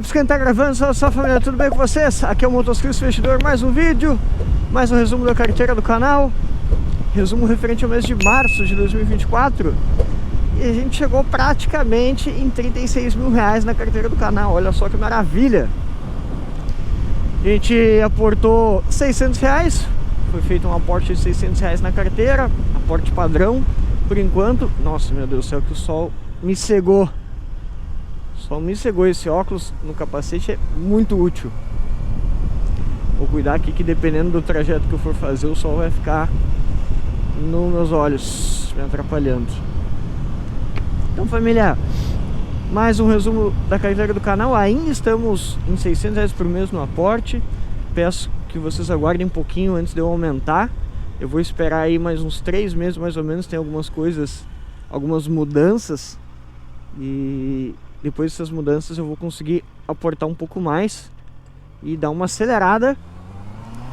Campos, quem tá gravando, só família, tudo bem com vocês? Aqui é o Motociclista Investidor, mais um vídeo, mais um resumo da carteira do canal. Resumo referente ao mês de março de 2024. E a gente chegou praticamente em 36 mil reais na carteira do canal, olha só que maravilha. A gente aportou 600 reais, foi feito um aporte de 600 reais na carteira, aporte padrão, por enquanto. Nossa, meu Deus do céu, que o sol me cegou. Só me cegou. Esse óculos no capacete é muito útil. Vou cuidar aqui que dependendo do trajeto que eu for fazer, o sol vai ficar nos meus olhos, me atrapalhando. Então, família, mais um resumo da carteira do canal. Ainda estamos em 600 reais por mês no aporte. Peço que vocês aguardem um pouquinho antes de eu aumentar. Eu vou esperar aí mais uns 3 meses mais ou menos. Tem algumas coisas, algumas mudanças, e depois dessas mudanças eu vou conseguir aportar um pouco mais e dar uma acelerada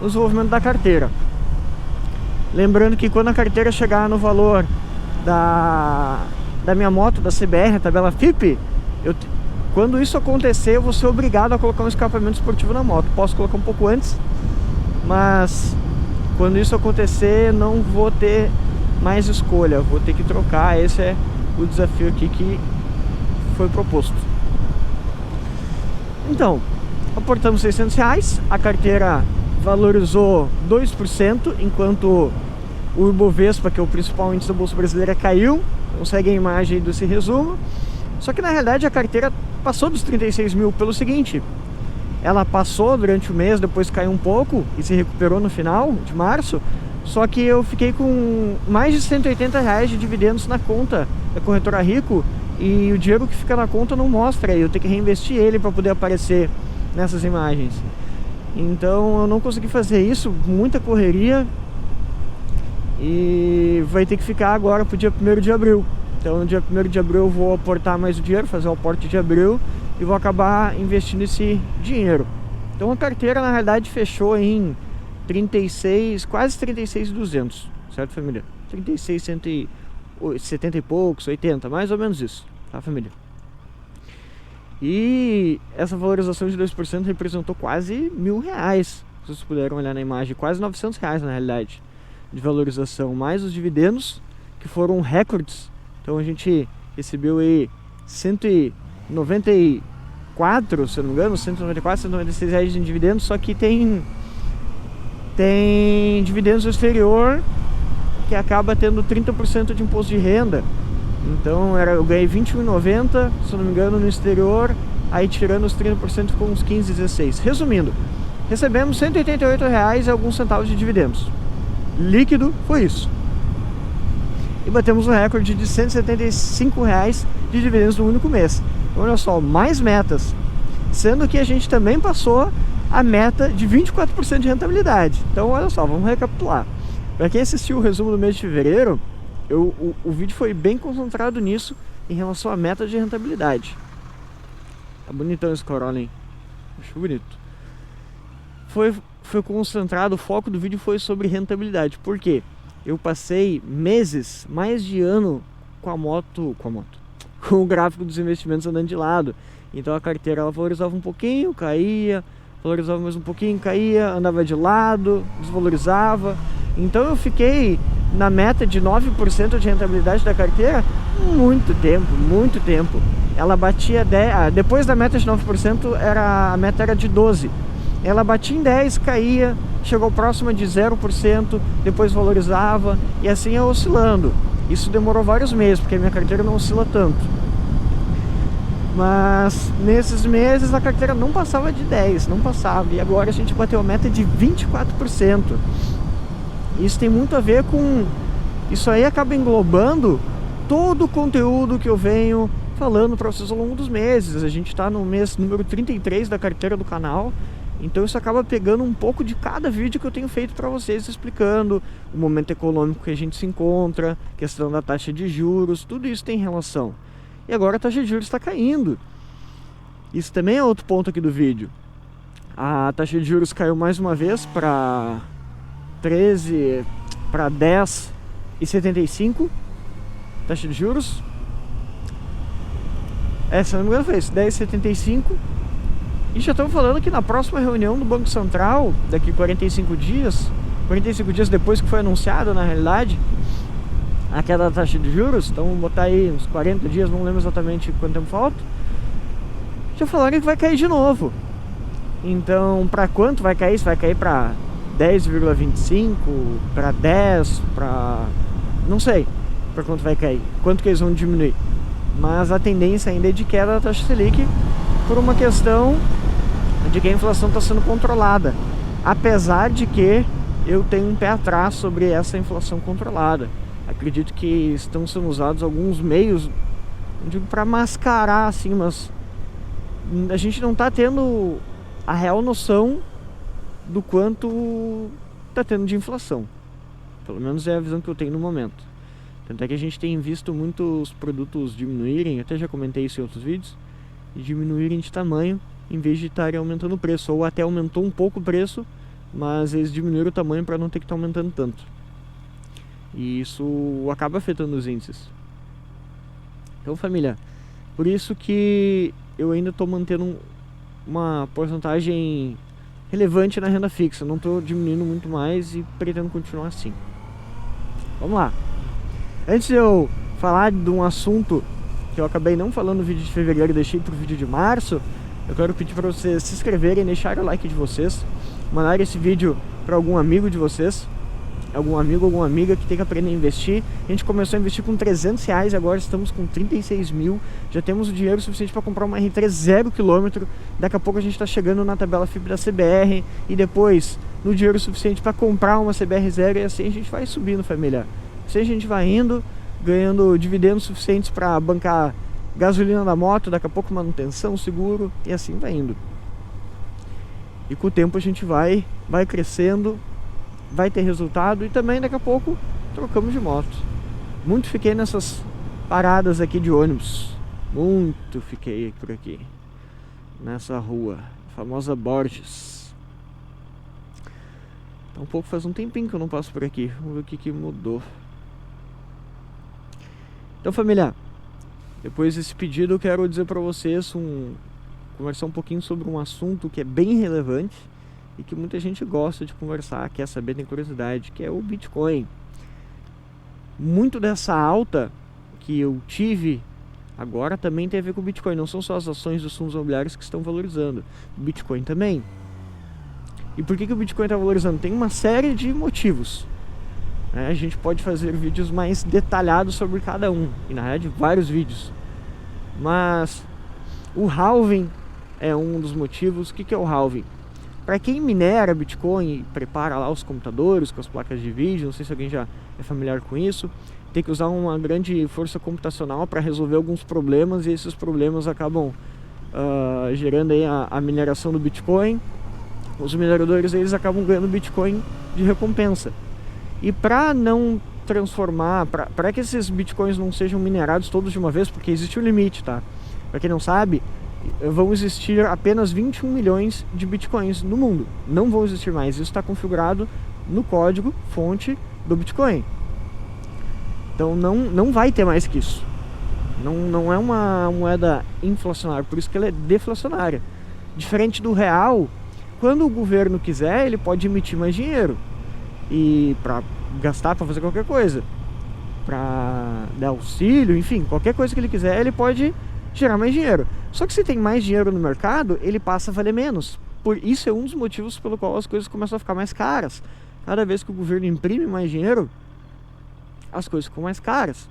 no desenvolvimento da carteira. Lembrando que quando a carteira chegar no valor da minha moto, da CBR, a tabela FIP, quando isso acontecer, eu vou ser obrigado a colocar um escapamento esportivo na moto. Posso colocar um pouco antes, mas quando isso acontecer, não vou ter mais escolha, vou ter que trocar. Esse é o desafio aqui que foi proposto. Então, aportamos 600 reais, a carteira valorizou 2%, enquanto o Ibovespa, que é o principal índice da Bolsa Brasileira, caiu. Consegue a imagem aí desse resumo. Só que na realidade a carteira passou dos 36 mil pelo seguinte: ela passou durante o mês, depois caiu um pouco e se recuperou no final de março. Só que eu fiquei com mais de 180 reais de dividendos na conta da corretora Rico, e o dinheiro que fica na conta não mostra, eu tenho que reinvestir ele para poder aparecer nessas imagens. Então eu não consegui fazer isso, muita correria, e vai ter que ficar agora pro dia 1º de abril. Então no dia 1º de abril eu vou aportar mais o dinheiro, fazer o aporte de abril, e vou acabar investindo esse dinheiro. Então a carteira na realidade fechou em 36, quase 36.200, certo, família? 36.170 e poucos, 80, mais ou menos isso, tá, família? E essa valorização de 2% representou quase R$1.000, vocês puderam olhar na imagem, quase R$900 na realidade de valorização, mais os dividendos, que foram recordes. Então a gente recebeu aí 194, se eu não me engano, 194, 196 reais em dividendos. Só que tem dividendos do exterior que acaba tendo 30% de imposto de renda. Então eu ganhei R$21,90, se eu não me engano, no exterior. Aí tirando os 30% ficou uns 15, 16. Resumindo, recebemos R$188 e alguns centavos de dividendos. Líquido foi isso. E batemos um recorde de R$175 de dividendos no único mês. Então, olha só, mais metas. Sendo que a gente também passou a meta de 24% de rentabilidade. Então olha só, vamos recapitular. Para quem assistiu o resumo do mês de fevereiro, o vídeo foi bem concentrado nisso, em relação à meta de rentabilidade. Tá bonitão esse Corolla, hein? Acho bonito. Foi concentrado, o foco do vídeo foi sobre rentabilidade. Por quê? Eu passei meses, mais de ano, com o gráfico dos investimentos andando de lado. Então a carteira ela valorizava um pouquinho, caía, valorizava mais um pouquinho, caía, andava de lado, desvalorizava. Então eu fiquei na meta de 9% de rentabilidade da carteira muito tempo. Ela batia 10, depois da meta de 9%, a meta era de 12%. Ela batia em 10, caía, chegou próxima de 0%, depois valorizava, e assim ia oscilando. Isso demorou vários meses, porque a minha carteira não oscila tanto. Mas nesses meses a carteira não passava de 10, não passava. E agora a gente bateu a meta de 24%. Isso tem muito a ver com... Isso aí acaba englobando todo o conteúdo que eu venho falando para vocês ao longo dos meses. A gente está no mês número 33 da carteira do canal. Então isso acaba pegando um pouco de cada vídeo que eu tenho feito para vocês, explicando o momento econômico que a gente se encontra, questão da taxa de juros, tudo isso tem relação. E agora a taxa de juros está caindo. Isso também é outro ponto aqui do vídeo. A taxa de juros caiu mais uma vez para 10,75. Taxa de juros. Se não me engano foi isso, 10,75. E já estamos falando que na próxima reunião do Banco Central, daqui 45 dias depois que foi anunciado, na realidade, a queda da taxa de juros, então vamos botar aí uns 40 dias, não lembro exatamente quanto tempo falta, já falaram que vai cair de novo. Então, para quanto vai cair? Se vai cair para 10,25, para 10, para... não sei para quanto vai cair, quanto que eles vão diminuir. Mas a tendência ainda é de queda da taxa Selic por uma questão de que a inflação está sendo controlada. Apesar de que eu tenho um pé atrás sobre essa inflação controlada. Acredito que estão sendo usados alguns meios, não digo para mascarar assim, mas a gente não está tendo a real noção do quanto está tendo de inflação. Pelo menos é a visão que eu tenho no momento. Tanto é que a gente tem visto muitos produtos diminuírem, até já comentei isso em outros vídeos, e diminuírem de tamanho em vez de estarem aumentando o preço, ou até aumentou um pouco o preço, mas eles diminuíram o tamanho para não ter que estar aumentando tanto. E isso acaba afetando os índices. Então, família, por isso que eu ainda estou mantendo uma porcentagem relevante na renda fixa. Não estou diminuindo muito mais e pretendo continuar assim. Vamos lá. Antes de eu falar de um assunto que eu acabei não falando no vídeo de fevereiro e deixei para o vídeo de março, eu quero pedir para vocês se inscreverem, deixarem o like de vocês, mandarem esse vídeo para algum amigo de vocês, algum amigo, alguma amiga que tem que aprender a investir. A gente começou a investir com R$300, agora estamos com 36 mil, já temos o dinheiro suficiente para comprar uma R3 0 km, daqui a pouco a gente está chegando na tabela FIP da CBR, e depois no dinheiro suficiente para comprar uma CBR 0, e assim a gente vai subindo, família. Assim a gente vai indo, ganhando dividendos suficientes para bancar gasolina da moto, daqui a pouco manutenção, seguro, e assim vai indo. E com o tempo a gente vai crescendo, vai ter resultado, e também daqui a pouco trocamos de moto. Muito fiquei nessas paradas aqui de ônibus, muito fiquei por aqui, nessa rua, a famosa Borges. Então, faz um tempinho que eu não passo por aqui, vamos ver o que mudou. Então, família, depois desse pedido eu quero dizer para vocês, conversar um pouquinho sobre um assunto que é bem relevante e que muita gente gosta de conversar, quer saber, tem curiosidade, que é o Bitcoin. Muito dessa alta que eu tive agora também tem a ver com o Bitcoin, não são só as ações dos fundos imobiliários que estão valorizando, o Bitcoin também. E por que o Bitcoin está valorizando? Tem uma série de motivos. A gente pode fazer vídeos mais detalhados sobre cada um, e na verdade vários vídeos. Mas o halving é um dos motivos. O que é o halving? Para quem minera Bitcoin e prepara lá os computadores com as placas de vídeo, não sei se alguém já é familiar com isso, tem que usar uma grande força computacional para resolver alguns problemas, e esses problemas acabam gerando aí a mineração do Bitcoin. Os mineradores, eles acabam ganhando Bitcoin de recompensa. E para não transformar, para que esses Bitcoins não sejam minerados todos de uma vez, porque existe um limite, tá? Para quem não sabe, vão existir apenas 21 milhões de Bitcoins no mundo. Não vão existir mais. Isso está configurado no código fonte do Bitcoin. Então não vai ter mais que isso. Não é uma moeda inflacionária, por isso que ela é deflacionária. Diferente do real, quando o governo quiser, ele pode emitir mais dinheiro. E para gastar, para fazer qualquer coisa, para dar auxílio, enfim, qualquer coisa que ele quiser, ele pode gerar mais dinheiro. Só que se tem mais dinheiro no mercado, ele passa a valer menos. Por isso é um dos motivos pelo qual as coisas começam a ficar mais caras. Cada vez que o governo imprime mais dinheiro, as coisas ficam mais caras,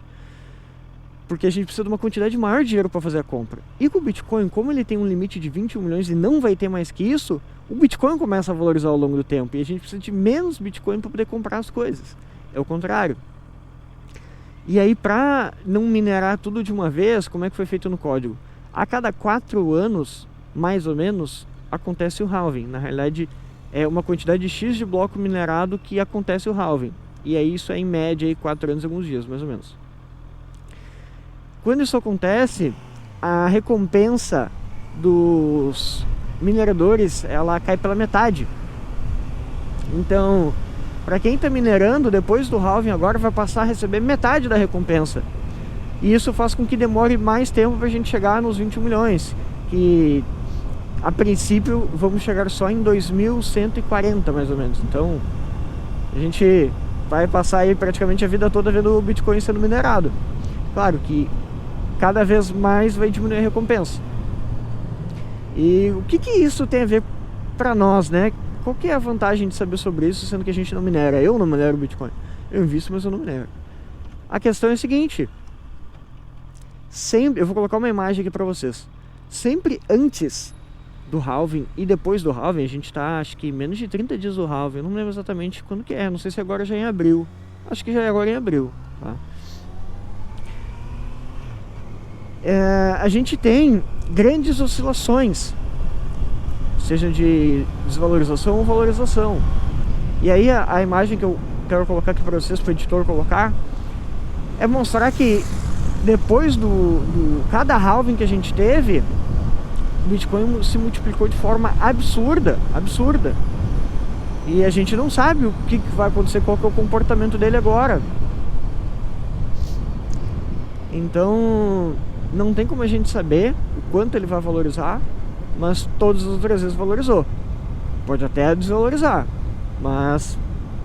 porque a gente precisa de uma quantidade maior de dinheiro para fazer a compra. E com o Bitcoin, como ele tem um limite de 21 milhões e não vai ter mais que isso, o Bitcoin começa a valorizar ao longo do tempo, e a gente precisa de menos Bitcoin para poder comprar as coisas. É o contrário. E aí, para não minerar tudo de uma vez, como é que foi feito no código? A cada 4 anos, mais ou menos, acontece o halving. Na realidade, é uma quantidade de X de bloco minerado que acontece o halving. E aí isso é em média aí 4 anos e alguns dias, mais ou menos. Quando isso acontece, a recompensa dos mineradores, ela cai pela metade. Então, para quem está minerando, depois do halving agora vai passar a receber metade da recompensa. E isso faz com que demore mais tempo para a gente chegar nos 21 milhões. Que a princípio vamos chegar só em 2140 mais ou menos. Então a gente vai passar aí praticamente a vida toda vendo o Bitcoin sendo minerado. Claro que cada vez mais vai diminuir a recompensa. E o que isso tem a ver para nós, né? Qual que é a vantagem de saber sobre isso, sendo que a gente não minera? Eu não minero Bitcoin. Eu invisto, mas eu não minero. A questão é a seguinte. Eu vou colocar uma imagem aqui para vocês. Sempre antes do halving e depois do halving, a gente tá, acho que menos de 30 dias do halving. Eu não lembro exatamente quando que é. Não sei se agora já é em abril. Acho que já é agora em abril, tá? A gente tem grandes oscilações, seja de desvalorização ou valorização. E aí a imagem que eu quero colocar aqui para vocês, para o editor colocar, é mostrar que depois cada halving que a gente teve, o Bitcoin se multiplicou de forma absurda. E a gente não sabe o que vai acontecer, qual que é o comportamento dele agora. Então não tem como a gente saber o quanto ele vai valorizar, mas todas as outras vezes valorizou. Pode até desvalorizar, mas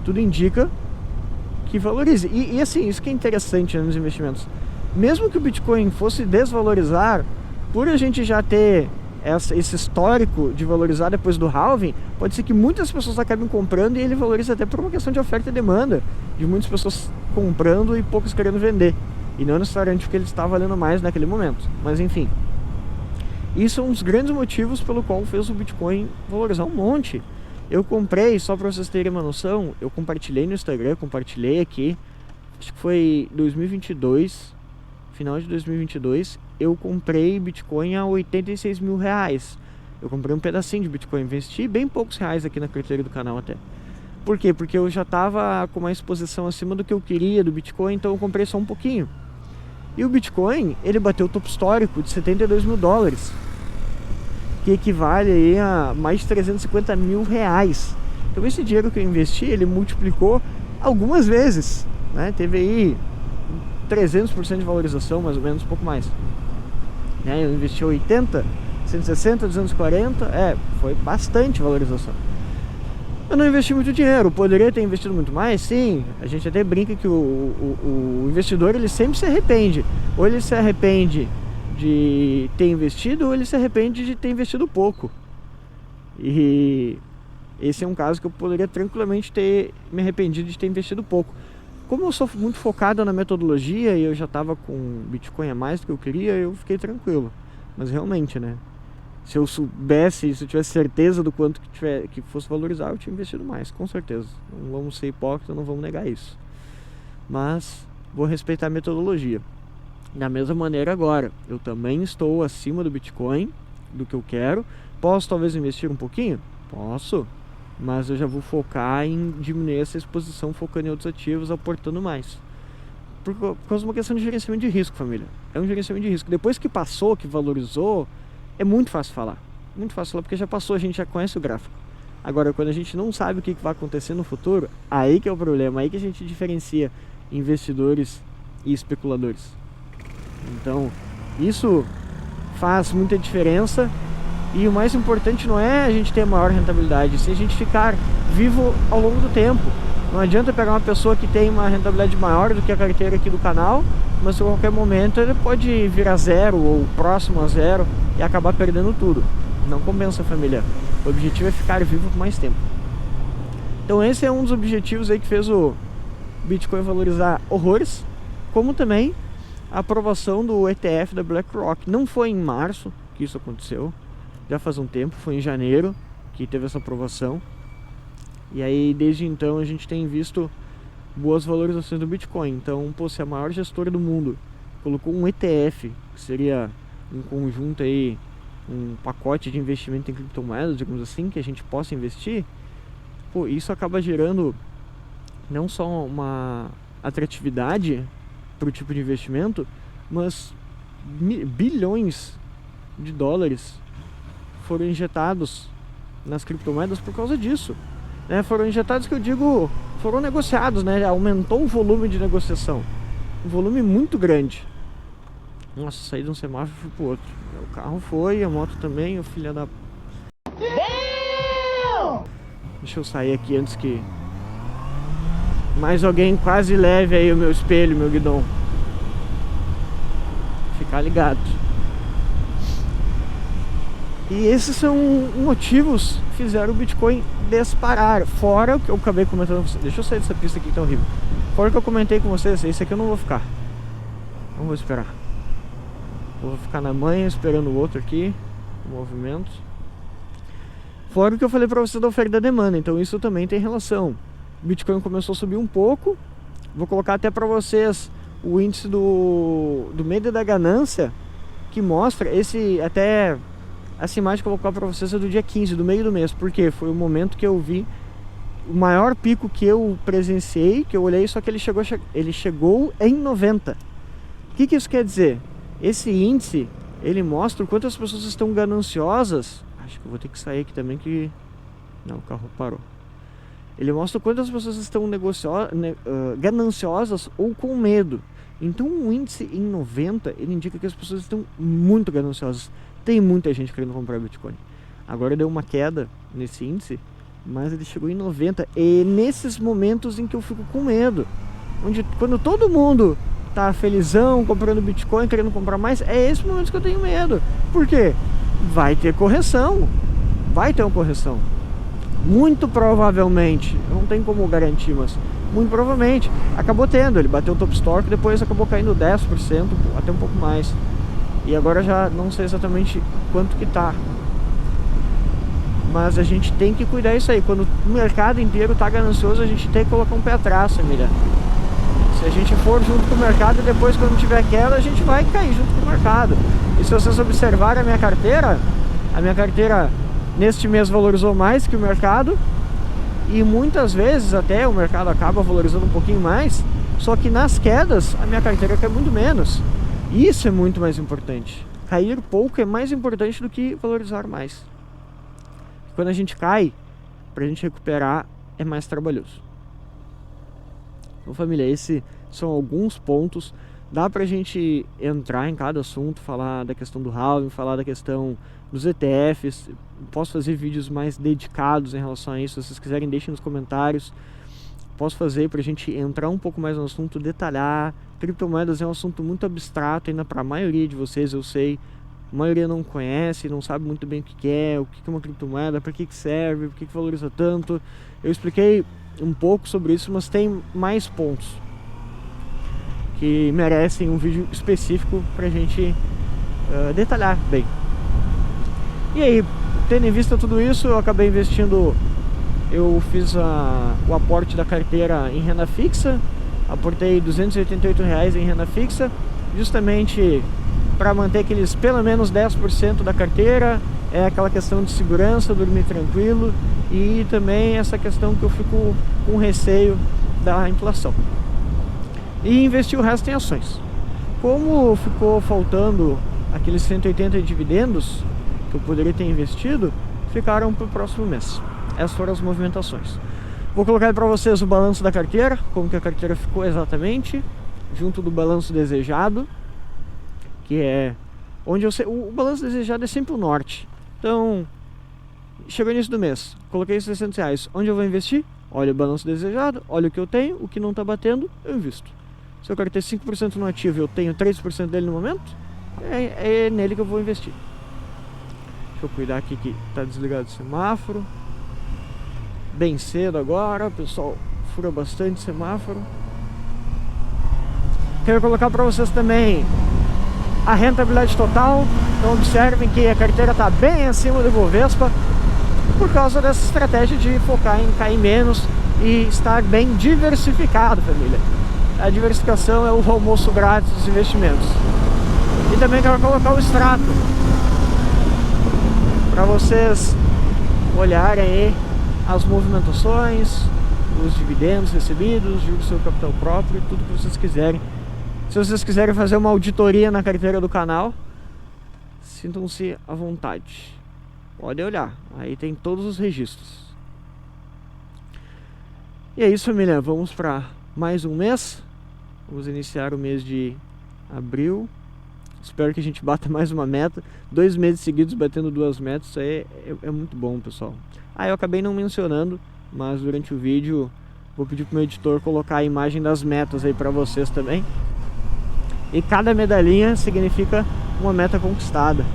tudo indica que valorize. E assim, isso que é interessante nos investimentos. Mesmo que o Bitcoin fosse desvalorizar, por a gente já ter esse histórico de valorizar depois do halving, pode ser que muitas pessoas acabem comprando e ele valorize até por uma questão de oferta e demanda, de muitas pessoas comprando e poucos querendo vender, e não necessariamente porque ele está valendo mais naquele momento. Mas enfim, isso é um dos grandes motivos pelo qual fez o Bitcoin valorizar um monte. Eu comprei, só para vocês terem uma noção, eu compartilhei no Instagram, compartilhei aqui, acho que foi 2022, final de 2022, eu comprei Bitcoin a 86 mil reais. Eu comprei um pedacinho de Bitcoin, investi bem poucos reais aqui na carteira do canal até. Por quê? Porque eu já estava com uma exposição acima do que eu queria do Bitcoin, então eu comprei só um pouquinho. E o Bitcoin, ele bateu o topo histórico de 72 mil dólares, que equivale aí a mais de 350 mil reais. Então esse dinheiro que eu investi, ele multiplicou algumas vezes, né? Teve aí 300% de valorização, mais ou menos, um pouco mais, né? Eu investi 80, 160, 240, foi bastante valorização. Eu não investi muito dinheiro, poderia ter investido muito mais, sim. A gente até brinca que o investidor, ele sempre se arrepende. Ou ele se arrepende de ter investido, ou ele se arrepende de ter investido pouco. E esse é um caso que eu poderia tranquilamente ter me arrependido de ter investido pouco. Como eu sou muito focado na metodologia e eu já estava com Bitcoin a mais do que eu queria, eu fiquei tranquilo. Mas realmente, né? Se eu soubesse, se eu tivesse certeza do quanto que fosse valorizar, eu tinha investido mais, com certeza. Não vamos ser hipócritas, não vamos negar isso. Mas vou respeitar a metodologia. Da mesma maneira agora, eu também estou acima do Bitcoin, do que eu quero. Posso talvez investir um pouquinho? Posso. Mas eu já vou focar em diminuir essa exposição, focando em outros ativos, aportando mais. Por causa de uma questão de gerenciamento de risco, família. É um gerenciamento de risco. Depois que passou, que valorizou, é muito fácil falar. Muito fácil falar porque já passou, a gente já conhece o gráfico. Agora, quando a gente não sabe o que vai acontecer no futuro, aí que é o problema. Aí que a gente diferencia investidores e especuladores. Então, isso faz muita diferença. E o mais importante não é a gente ter a maior rentabilidade, sim a gente ficar vivo ao longo do tempo. Não adianta pegar uma pessoa que tem uma rentabilidade maior do que a carteira aqui do canal, mas a qualquer momento ele pode vir a zero ou próximo a zero e acabar perdendo tudo. Não compensa, família. O objetivo é ficar vivo por mais tempo. Então esse é um dos objetivos aí que fez o Bitcoin valorizar horrores, como também a aprovação do ETF da BlackRock. Não foi em março que isso aconteceu, já faz um tempo, foi em janeiro que teve essa aprovação. E aí desde então a gente tem visto boas valorizações do Bitcoin. Então, se a maior gestora do mundo colocou um ETF, que seria um conjunto aí, um pacote de investimento em criptomoedas, digamos assim, que a gente possa investir, isso acaba gerando não só uma atratividade para o tipo de investimento, mas bilhões de dólares foram injetados nas criptomoedas por causa disso, né? Foram injetados, que eu digo, foram negociados, né? Aumentou o volume de negociação, um volume muito grande. Nossa, saí de um semáforo e fui pro outro. O carro foi, a moto também, o filho da... Deixa eu sair aqui antes que mais alguém quase leve aí o meu espelho, meu guidão. Ficar ligado. E esses são motivos que fizeram o Bitcoin disparar. Fora o que eu acabei comentando com vocês. Deixa eu sair dessa pista aqui que tá horrível. Fora o que eu comentei com vocês, esse aqui eu não vou ficar. Não vou esperar. Vou ficar na manha esperando o outro aqui. O movimento. Fora o que eu falei pra vocês da oferta e da demanda. Então isso também tem relação. O Bitcoin começou a subir um pouco. Vou colocar até pra vocês o índice do medo e da ganância, que mostra esse, até essa imagem que eu vou colocar pra vocês é do dia 15, do meio do mês, porque foi o momento que eu vi o maior pico que eu presenciei, que eu olhei, só que ele chegou em 90. O que isso quer dizer? Esse índice, ele mostra o quanto as pessoas estão gananciosas. Acho que eu vou ter que sair aqui também que... Não, o carro parou. Ele mostra quantas pessoas estão gananciosas ou com medo. Então um índice em 90, ele indica que as pessoas estão muito gananciosas. Tem muita gente querendo comprar Bitcoin. Agora deu uma queda nesse índice, mas ele chegou em 90. E nesses momentos em que eu fico com medo, quando todo mundo tá felizão, comprando Bitcoin, querendo comprar mais, é esse momento que eu tenho medo. Por quê? Vai ter correção. Vai ter uma correção. Muito provavelmente, não tem como garantir, mas muito provavelmente acabou tendo. Ele bateu o top stock, depois acabou caindo 10%, até um pouco mais. E agora já não sei exatamente quanto que tá. Mas a gente tem que cuidar disso aí. Quando o mercado inteiro tá ganancioso, a gente tem que colocar um pé atrás, família. Se a gente for junto com o mercado, e depois quando tiver queda, a gente vai cair junto com o mercado. E se vocês observarem a minha carteira neste mês valorizou mais que o mercado. E muitas vezes até o mercado acaba valorizando um pouquinho mais. Só que nas quedas, a minha carteira cai muito menos. Isso é muito mais importante. Cair pouco é mais importante do que valorizar mais. Quando a gente cai, pra gente recuperar, é mais trabalhoso. Então, família, esses são alguns pontos. Dá pra gente entrar em cada assunto, falar da questão do halving, falar da questão dos ETFs. Posso fazer vídeos mais dedicados em relação a isso. Se vocês quiserem, deixem nos comentários. Posso fazer pra gente entrar um pouco mais no assunto, detalhar. Criptomoedas é um assunto muito abstrato ainda para a maioria de vocês, eu sei. A maioria não conhece, não sabe muito bem o que é uma criptomoeda, para que serve, por que valoriza tanto. Eu expliquei um pouco sobre isso, mas tem mais pontos que merecem um vídeo específico pra gente detalhar bem. E aí, tendo em vista tudo isso, eu acabei investindo. Eu fiz o aporte da carteira em renda fixa. Aportei R$288 em renda fixa, justamente para manter aqueles pelo menos 10% da carteira. É aquela questão de segurança, dormir tranquilo, e também essa questão que eu fico com receio da inflação. E investi o resto em ações. Como ficou faltando aqueles 180 de dividendos que eu poderia ter investido, ficaram para o próximo mês. Essas foram as movimentações. Vou colocar para vocês o balanço da carteira, como que a carteira ficou exatamente, junto do balanço desejado, que é onde eu sei, o balanço desejado é sempre o norte. Então, chegou início do mês, coloquei R$600, onde eu vou investir? Olha o balanço desejado, olha o que eu tenho, o que não está batendo, eu invisto. Se eu quero ter 5% no ativo e eu tenho 3% dele no momento, é nele que eu vou investir. Deixa eu cuidar aqui que está desligado o semáforo. Bem cedo agora, o pessoal fura bastante semáforo. Quero colocar para vocês também a rentabilidade total. Então observem que a carteira está bem acima do Ibovespa, por causa dessa estratégia de focar em cair menos e estar bem diversificado, família. A diversificação é o almoço grátis dos investimentos. E também quero colocar o extrato para vocês olharem aí as movimentações, os dividendos recebidos, juros do seu capital próprio, tudo que vocês quiserem. Se vocês quiserem fazer uma auditoria na carteira do canal, sintam-se à vontade. Podem olhar, aí tem todos os registros. E é isso, família, vamos para mais um mês. Vamos iniciar o mês de abril. Espero que a gente bata mais uma meta. 2 meses seguidos batendo 2 metas, isso aí é muito bom, pessoal. Eu acabei não mencionando, mas durante o vídeo vou pedir pro meu editor colocar a imagem das metas aí para vocês também. E cada medalhinha significa uma meta conquistada.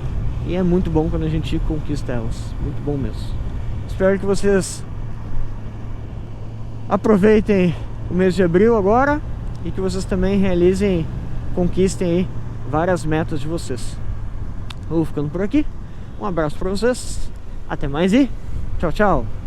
E é muito bom quando a gente conquista elas. Muito bom mesmo. Espero que vocês aproveitem o mês de abril agora e que vocês também realizem, conquistem aí várias metas de vocês. Vou ficando por aqui. Um abraço para vocês. Até mais e tchau, tchau.